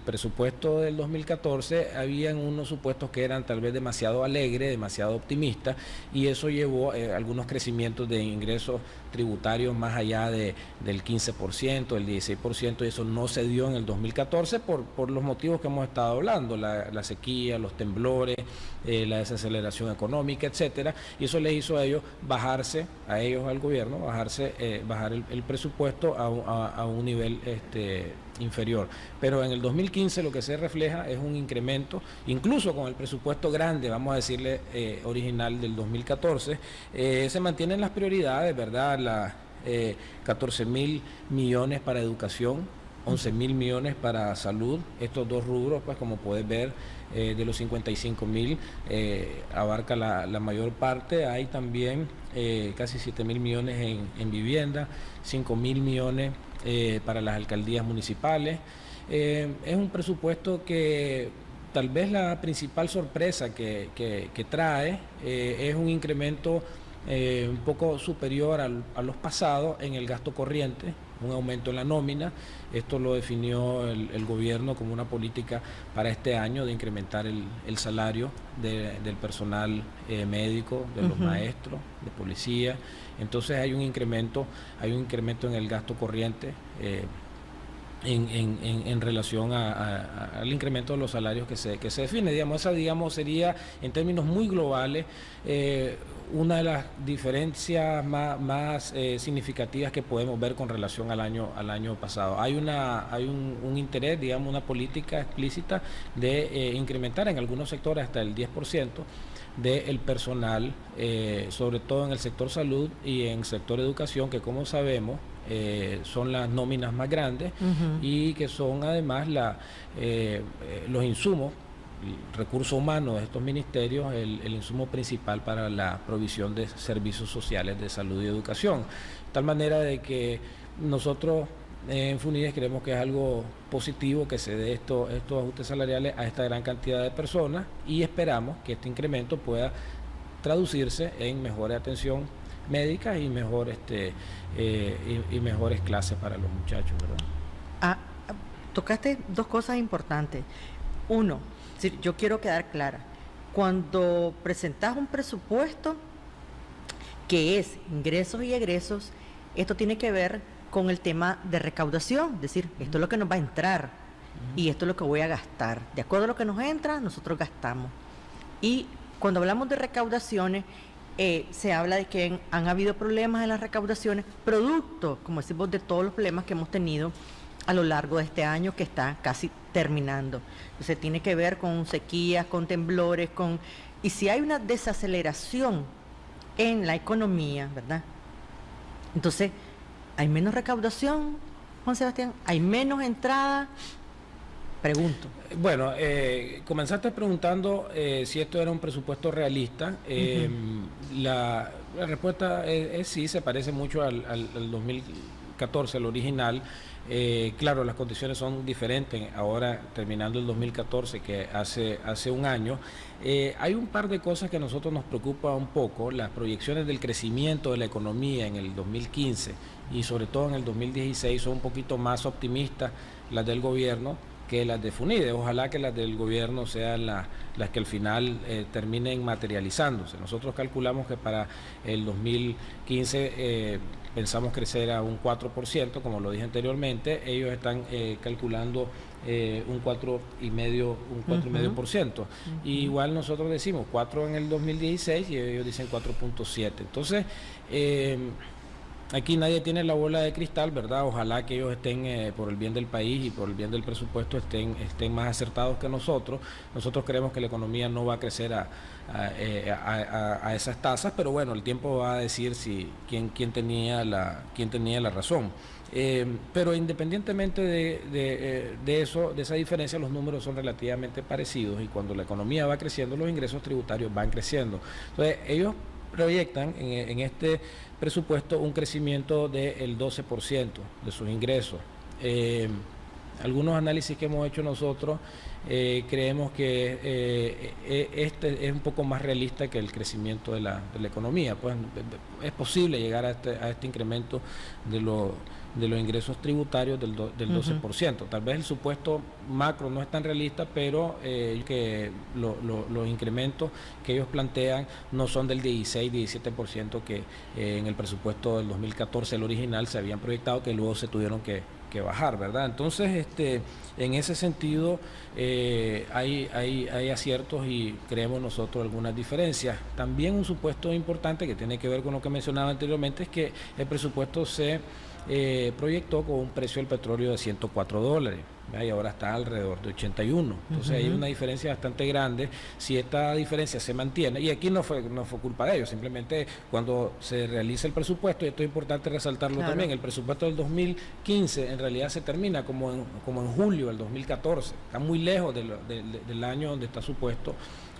presupuesto del 2014, habían unos supuestos que eran tal vez demasiado alegres, demasiado optimistas, y eso llevó algunos crecimientos de ingresos tributarios más allá del 15%, del 16%, y eso no se dio en el 2014 por los motivos que hemos estado hablando, la sequía, los temblores, la desaceleración económica, etcétera, y eso les hizo a ellos bajar el presupuesto a un nivel inferior. Pero en el 2015 lo que se refleja es un incremento, incluso con el presupuesto grande, vamos a decirle, original del 2014, se mantienen las prioridades, ¿verdad? 14.000 millones para educación, 11.000 millones para salud. Estos dos rubros, pues como puedes ver, de los 55.000 abarca la mayor parte. Hay también casi 7.000 millones en vivienda, 5.000 millones para las alcaldías municipales. Es un presupuesto que tal vez la principal sorpresa que trae es un incremento un poco superior a los pasados en el gasto corriente, un aumento en la nómina. Esto lo definió el gobierno como una política para este año de incrementar el salario del personal médico, de los maestros, de policía. Entonces hay un incremento en el gasto corriente en relación al incremento de los salarios que se define. Esa sería, en términos muy globales, una de las diferencias más significativas que podemos ver con relación al año pasado. Hay un interés, una política explícita de incrementar en algunos sectores hasta el 10% del personal, sobre todo en el sector salud y en el sector educación, que como sabemos son las nóminas más grandes y que son además los insumos recurso humano de estos ministerios el insumo principal para la provisión de servicios sociales de salud y educación. De tal manera de que nosotros en FUNIDES creemos que es algo positivo que se dé estos ajustes salariales a esta gran cantidad de personas y esperamos que este incremento pueda traducirse en mejor atención médica y mejores clases para los muchachos, ¿verdad? Tocaste dos cosas importantes. Uno, yo quiero quedar clara, cuando presentas un presupuesto que es ingresos y egresos, esto tiene que ver con el tema de recaudación, es decir, esto es lo que nos va a entrar y esto es lo que voy a gastar. De acuerdo a lo que nos entra, nosotros gastamos. Y cuando hablamos de recaudaciones, se habla de que han habido problemas en las recaudaciones, producto, como decimos, de todos los problemas que hemos tenido a lo largo de este año que está casi terminando. Entonces tiene que ver con sequías, con temblores, y si hay una desaceleración en la economía, ¿verdad? Entonces, ¿hay menos recaudación, Juan Sebastián? ¿Hay menos entrada? Pregunto. Bueno, comenzaste preguntando si esto era un presupuesto realista. La respuesta es sí, se parece mucho al 2014, al original. Claro, las condiciones son diferentes ahora, terminando el 2014, que hace un año. Hay un par de cosas que a nosotros nos preocupa un poco. Las proyecciones del crecimiento de la economía en el 2015 y sobre todo en el 2016 son un poquito más optimistas, las del gobierno, que las de FUNIDES. Ojalá que las del gobierno sean las que al final terminen materializándose. Nosotros calculamos que para el 2015 pensamos crecer a un 4%, como lo dije anteriormente. Ellos están calculando un 4,5%. Y igual nosotros decimos 4 en el 2016 y ellos dicen 4,7. Entonces, aquí nadie tiene la bola de cristal, ¿verdad? Ojalá que ellos estén, por el bien del país y por el bien del presupuesto, estén más acertados que nosotros. Nosotros creemos que la economía no va a crecer a esas tasas, pero bueno, el tiempo va a decir quién tenía la razón. Pero independientemente de esa diferencia, los números son relativamente parecidos y cuando la economía va creciendo, los ingresos tributarios van creciendo. Entonces, ellos proyectan en este presupuesto un crecimiento del 12% de sus ingresos. Algunos análisis que hemos hecho nosotros creemos que este es un poco más realista que el crecimiento de la economía. Pues es posible llegar a este incremento de los ingresos tributarios del 12%. Tal vez el supuesto macro no es tan realista, pero que los incrementos que ellos plantean no son del 16-17% que en el presupuesto del 2014, el original, se habían proyectado, que luego se tuvieron que bajar, ¿verdad? Entonces, en ese sentido, hay aciertos y creemos nosotros algunas diferencias. También un supuesto importante que tiene que ver con lo que mencionaba anteriormente es que el presupuesto se proyectó con un precio del petróleo de $104, y ahora está alrededor de 81. Entonces hay una diferencia bastante grande. Si esta diferencia se mantiene, y aquí no fue culpa de ellos, simplemente cuando se realiza el presupuesto, y esto es importante resaltarlo también, el presupuesto del 2015 en realidad se termina como en julio del 2014, está muy lejos del año donde está supuesto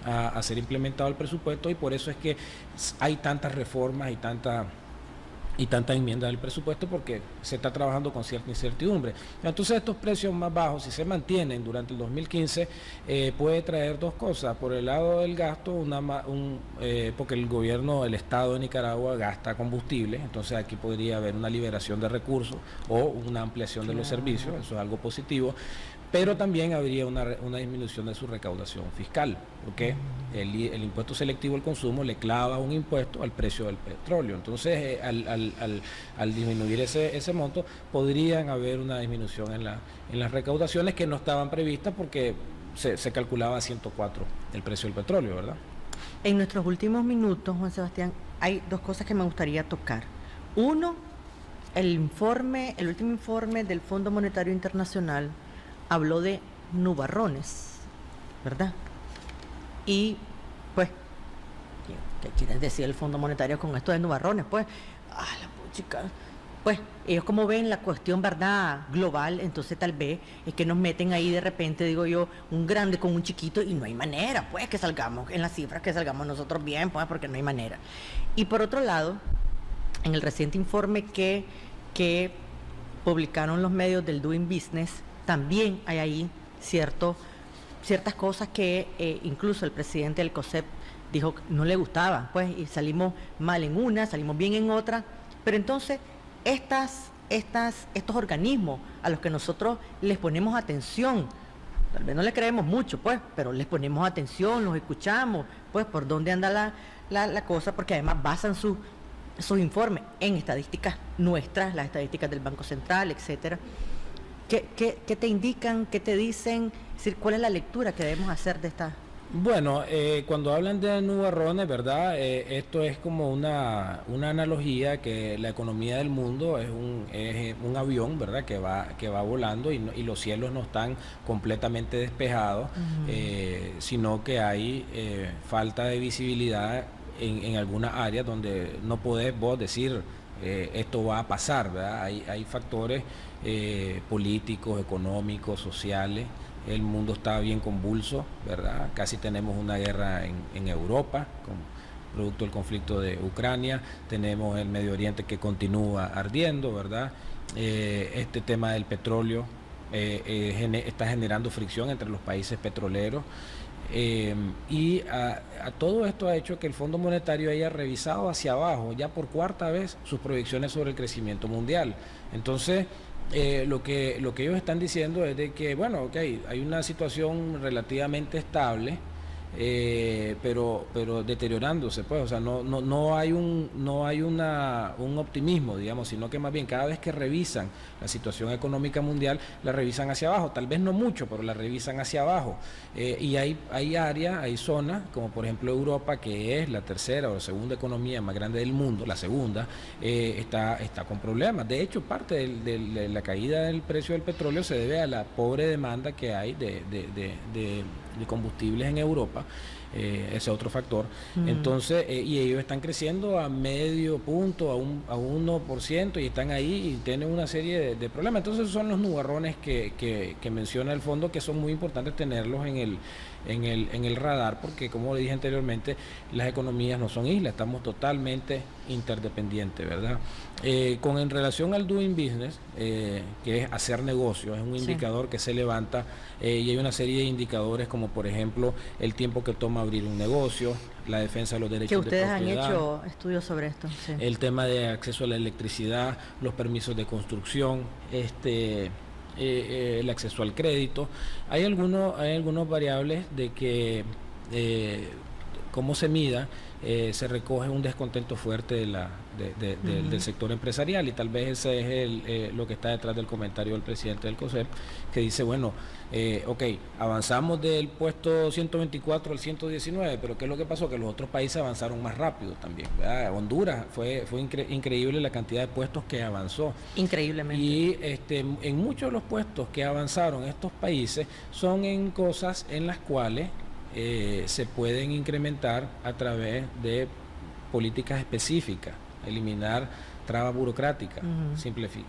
a ser implementado el presupuesto, y por eso es que hay tantas reformas y tanta enmienda del presupuesto, porque se está trabajando con cierta incertidumbre. Entonces, estos precios más bajos, si se mantienen durante el 2015, puede traer dos cosas. Por el lado del gasto, porque el Estado de Nicaragua gasta combustible, entonces aquí podría haber una liberación de recursos o una ampliación de los servicios, eso es algo positivo. Pero también habría una disminución de su recaudación fiscal, porque el impuesto selectivo al consumo le clava un impuesto al precio del petróleo. Entonces, al disminuir ese monto, podrían haber una disminución en las recaudaciones que no estaban previstas porque se calculaba a 104 el precio del petróleo, ¿verdad? En nuestros últimos minutos, Juan Sebastián, hay dos cosas que me gustaría tocar. Uno, el último informe del Fondo Monetario Internacional habló de nubarrones, ¿verdad? Y, pues, ¿qué quiere decir el Fondo Monetario con esto de nubarrones? Pues, la chica, pues ellos como ven la cuestión, ¿verdad?, global, entonces tal vez es que nos meten ahí de repente, digo yo, un grande con un chiquito y no hay manera, pues, que salgamos en las cifras, que salgamos nosotros bien, pues, porque no hay manera. Y por otro lado, en el reciente informe que publicaron los medios del Doing Business, también hay ahí ciertas cosas que incluso el presidente del COSEP dijo que no le gustaba, pues, y salimos mal en una, salimos bien en otra, pero entonces estos organismos a los que nosotros les ponemos atención, tal vez no les creemos mucho, pues, pero les ponemos atención, los escuchamos, pues, por dónde anda la cosa, porque además basan sus informes en estadísticas nuestras, las estadísticas del Banco Central, etcétera. ¿Qué te indican, qué te dicen? Es decir, ¿cuál es la lectura que debemos hacer de esta? Bueno, cuando hablan de nubarrones, ¿verdad? Esto es como una analogía que la economía del mundo es un avión, ¿verdad? Que va volando y los cielos no están completamente despejados, sino que hay falta de visibilidad en algunas áreas donde no podés vos decir esto va a pasar, ¿verdad? Hay factores políticos, económicos, sociales. El mundo está bien convulso, ¿verdad? Casi tenemos una guerra en Europa, producto del conflicto de Ucrania. Tenemos el Medio Oriente que continúa ardiendo, ¿verdad? Este tema del petróleo está generando fricción entre los países petroleros. Y a todo esto ha hecho que el Fondo Monetario haya revisado hacia abajo, ya por cuarta vez, sus proyecciones sobre el crecimiento mundial. Entonces, lo que ellos están diciendo es de que, bueno, okay, hay una situación relativamente estable, pero deteriorándose, pues, o sea, no hay un optimismo, digamos, sino que más bien cada vez que revisan la situación económica mundial, la revisan hacia abajo, tal vez no mucho, pero la revisan hacia abajo. Y hay áreas, hay zonas, como por ejemplo Europa, que es la tercera o la segunda economía más grande del mundo, la segunda, está con problemas. De hecho, parte de la caída del precio del petróleo se debe a la pobre demanda que hay de combustibles en Europa, ese otro factor. Entonces, y ellos están creciendo a medio punto, a 1%, y están ahí y tienen una serie de problemas. Entonces, son los nubarrones que menciona el fondo, que son muy importantes tenerlos en el radar, porque como le dije anteriormente, las economías no son islas, estamos totalmente interdependientes, ¿verdad? En relación al doing business, que es hacer negocios, es un indicador que se levanta, y hay una serie de indicadores como por ejemplo el tiempo que toma abrir un negocio, la defensa de los derechos de propiedad. Que ustedes han hecho estudios sobre esto. Sí. El tema de acceso a la electricidad, los permisos de construcción, el acceso al crédito. Hay algunos variables de que cómo se mida, se recoge un descontento fuerte del sector empresarial, y tal vez ese es lo que está detrás del comentario del presidente del COSEP, que dice, bueno, ok, avanzamos del puesto 124 al 119, pero ¿qué es lo que pasó? Que los otros países avanzaron más rápido también, ¿verdad? Honduras fue increíble la cantidad de puestos que avanzó. Increíblemente. Y en muchos de los puestos que avanzaron estos países son en cosas en las cuales se pueden incrementar a través de políticas específicas, eliminar trabas burocráticas,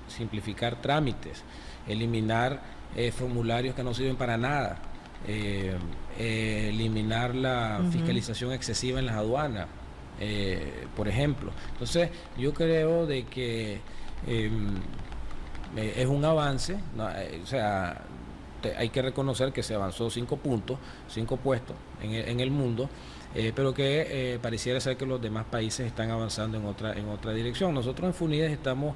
simplificar trámites, eliminar formularios que no sirven para nada, eliminar la fiscalización excesiva en las aduanas, por ejemplo. Entonces, yo creo de que es un avance, ¿no? O sea, hay que reconocer que se avanzó 5 puestos en el mundo, pero que pareciera ser que los demás países están avanzando en otra dirección. Nosotros en FUNIDES estamos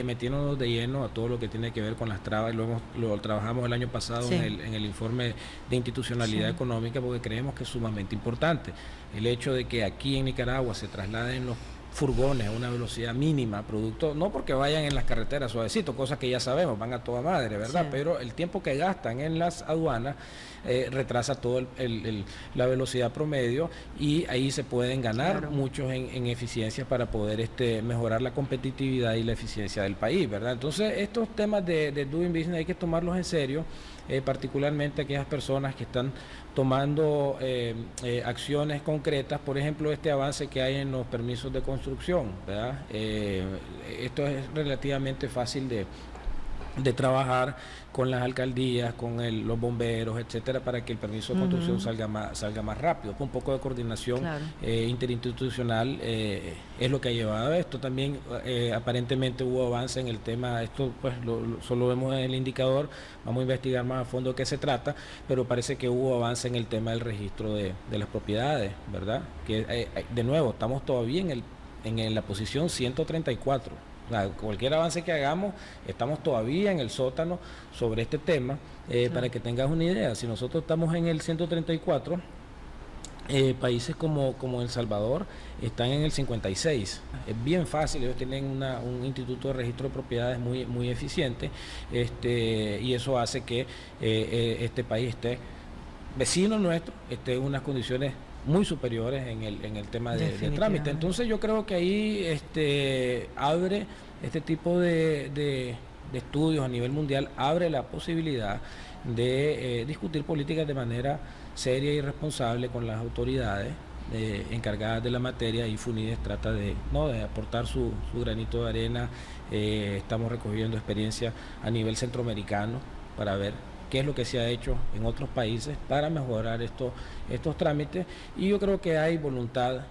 metiéndonos de lleno a todo lo que tiene que ver con las trabas, lo trabajamos el año pasado en el informe de institucionalidad económica, porque creemos que es sumamente importante el hecho de que aquí en Nicaragua se trasladen los furgones a una velocidad mínima, producto, no porque vayan en las carreteras suavecito, cosas que ya sabemos, van a toda madre, ¿verdad? Sí. Pero el tiempo que gastan en las aduanas retrasa todo la velocidad promedio, y ahí se pueden ganar muchos en eficiencia para poder mejorar la competitividad y la eficiencia del país, ¿verdad? Entonces, estos temas de doing business hay que tomarlos en serio. particularmente aquellas personas que están tomando acciones concretas, por ejemplo, este avance que hay en los permisos de construcción, ¿verdad? Esto es relativamente fácil de trabajar con las alcaldías, con los bomberos, etcétera, para que el permiso de construcción salga más rápido. Con un poco de coordinación interinstitucional es lo que ha llevado a esto. También aparentemente hubo avance en el tema, esto pues solo vemos en el indicador, vamos a investigar más a fondo de qué se trata, pero parece que hubo avance en el tema del registro de las propiedades, ¿verdad? Que de nuevo, estamos todavía en la posición 134. Cualquier avance que hagamos, estamos todavía en el sótano sobre este tema, para que tengas una idea. Si nosotros estamos en el 134, países como El Salvador están en el 56. Es bien fácil, ellos tienen un instituto de registro de propiedades muy eficiente, y eso hace que este país vecino nuestro, esté en unas condiciones muy superiores en el tema de trámite. Entonces yo creo que ahí abre este tipo de estudios a nivel mundial, abre la posibilidad de discutir políticas de manera seria y responsable con las autoridades encargadas de la materia, y FUNIDES trata de aportar su granito de arena. Estamos recogiendo experiencia a nivel centroamericano para ver qué es lo que se ha hecho en otros países para mejorar estos trámites, y yo creo que hay voluntad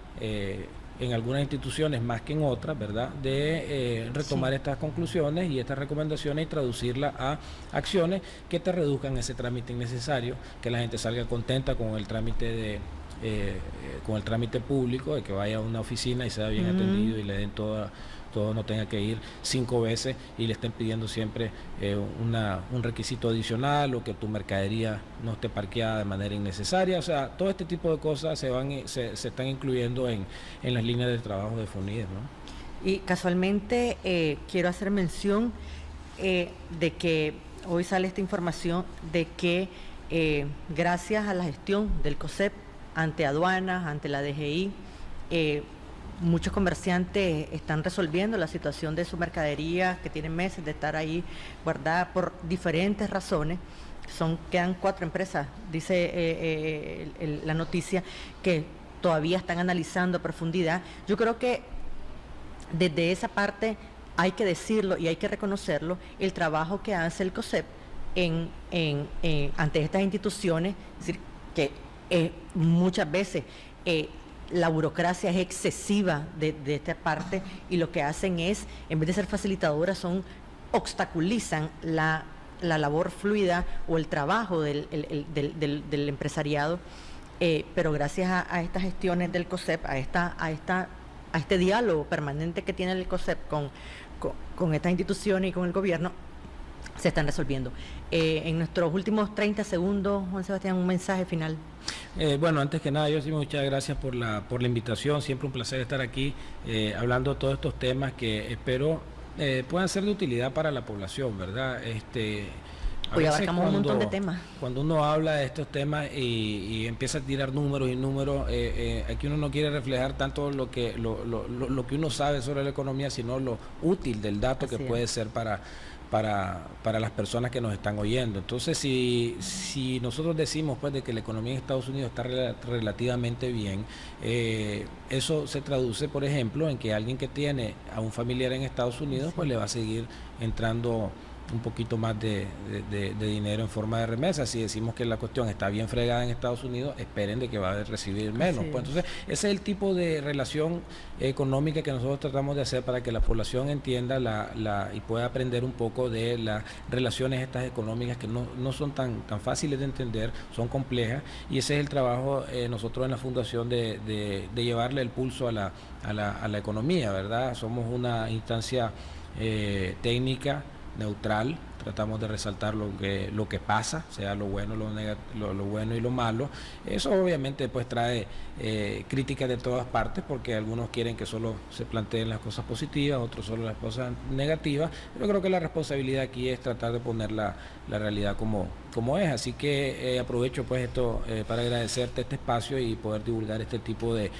en algunas instituciones más que en otras, ¿verdad?, de retomar estas conclusiones y estas recomendaciones y traducirlas a acciones que te reduzcan ese trámite innecesario, que la gente salga contenta con el trámite público, de que vaya a una oficina y sea bien atendido y le den todo, no tenga que ir 5 veces y le estén pidiendo siempre un requisito adicional, o que tu mercadería no esté parqueada de manera innecesaria. O sea, todo este tipo de cosas se están incluyendo en las líneas de trabajo de FUNIDES, ¿no? Y casualmente quiero hacer mención de que hoy sale esta información de que gracias a la gestión del COSEP ante aduanas, ante la DGI, muchos comerciantes están resolviendo la situación de su mercadería, que tienen meses de estar ahí guardada por diferentes razones. Quedan 4 empresas, dice la noticia, que todavía están analizando a profundidad. Yo creo que desde esa parte hay que decirlo y hay que reconocerlo, el trabajo que hace el COSEP ante estas instituciones, es decir, que muchas veces la burocracia es excesiva de esta parte, y lo que hacen es, en vez de ser facilitadoras, obstaculizan la labor fluida o el trabajo del empresariado, pero gracias a estas gestiones del COSEP, a este diálogo permanente que tiene el COSEP con estas instituciones y con el gobierno, se están resolviendo. En nuestros últimos 30 segundos, Juan Sebastián, un mensaje final. Bueno, antes que nada, yo sí muchas gracias por la invitación. Siempre un placer estar aquí hablando de todos estos temas que espero puedan ser de utilidad para la población, ¿verdad? Hoy abarcamos un montón de temas. Cuando uno habla de estos temas y empieza a tirar números, aquí uno no quiere reflejar tanto lo que uno sabe sobre la economía, sino lo útil del dato que puede ser para las personas que nos están oyendo. Entonces, si nosotros decimos pues de que la economía en Estados Unidos está relativamente bien, eso se traduce, por ejemplo, en que alguien que tiene a un familiar en Estados Unidos, pues le va a seguir entrando un poquito más de dinero en forma de remesa. Si decimos que la cuestión está bien fregada en Estados Unidos, esperen de que va a recibir menos. Pues entonces, ese es el tipo de relación económica que nosotros tratamos de hacer para que la población entienda y pueda aprender un poco de las relaciones estas económicas, que no son tan fáciles de entender, son complejas, y ese es el trabajo nosotros en la Fundación de llevarle el pulso a la economía, ¿verdad? Somos una instancia técnica, neutral, tratamos de resaltar lo que pasa, sea lo bueno, lo bueno y lo malo. Eso obviamente pues trae críticas de todas partes, porque algunos quieren que solo se planteen las cosas positivas, otros solo las cosas negativas. Yo creo que la responsabilidad aquí es tratar de poner la realidad como es. Así que aprovecho pues esto para agradecerte este espacio y poder divulgar este tipo de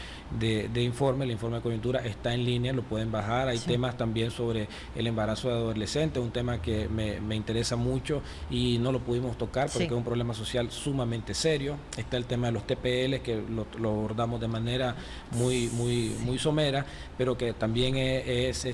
informe. El informe de coyuntura está en línea, lo pueden bajar. Hay temas también sobre el embarazo de adolescentes, un tema que me interesa mucho y no lo pudimos tocar porque Sí. es un problema social sumamente serio. Está el tema de los TPL, que lo abordamos de manera muy somera, pero que también es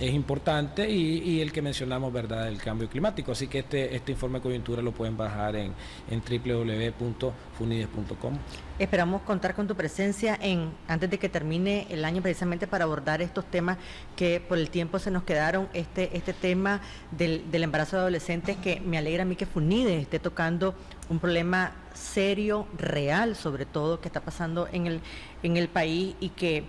importante, y el que mencionamos, ¿verdad?, el cambio climático. Así que este informe de coyuntura lo pueden bajar en www.funides.com. Esperamos contar con tu presencia antes de que termine el año, precisamente para abordar estos temas que por el tiempo se nos quedaron. Este tema del embarazo de adolescentes, que me alegra a mí que FUNIDES esté tocando un problema serio, real, sobre todo, que está pasando en el país y que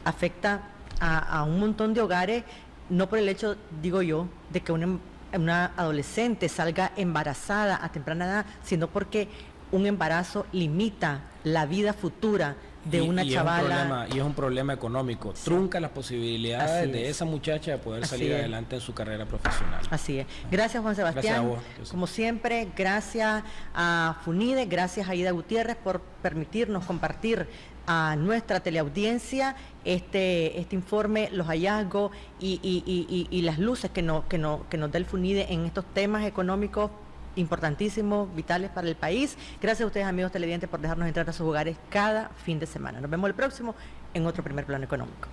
afecta a un montón de hogares, no por el hecho, digo yo, de que una adolescente salga embarazada a temprana edad, sino porque un embarazo limita la vida futura de una chavala. Es un problema económico, sí. Trunca las posibilidades de esa muchacha de poder salir adelante en su carrera profesional. Así es. Gracias, Juan Sebastián. Gracias a vos. Como siempre, gracias a FUNIDES, gracias a Aida Gutiérrez por permitirnos compartir a nuestra teleaudiencia este informe, los hallazgos y las luces que nos da el FUNIDES en estos temas económicos importantísimos, vitales para el país. Gracias a ustedes, amigos televidentes, por dejarnos entrar a sus hogares cada fin de semana. Nos vemos el próximo en otro Primer Plano Económico.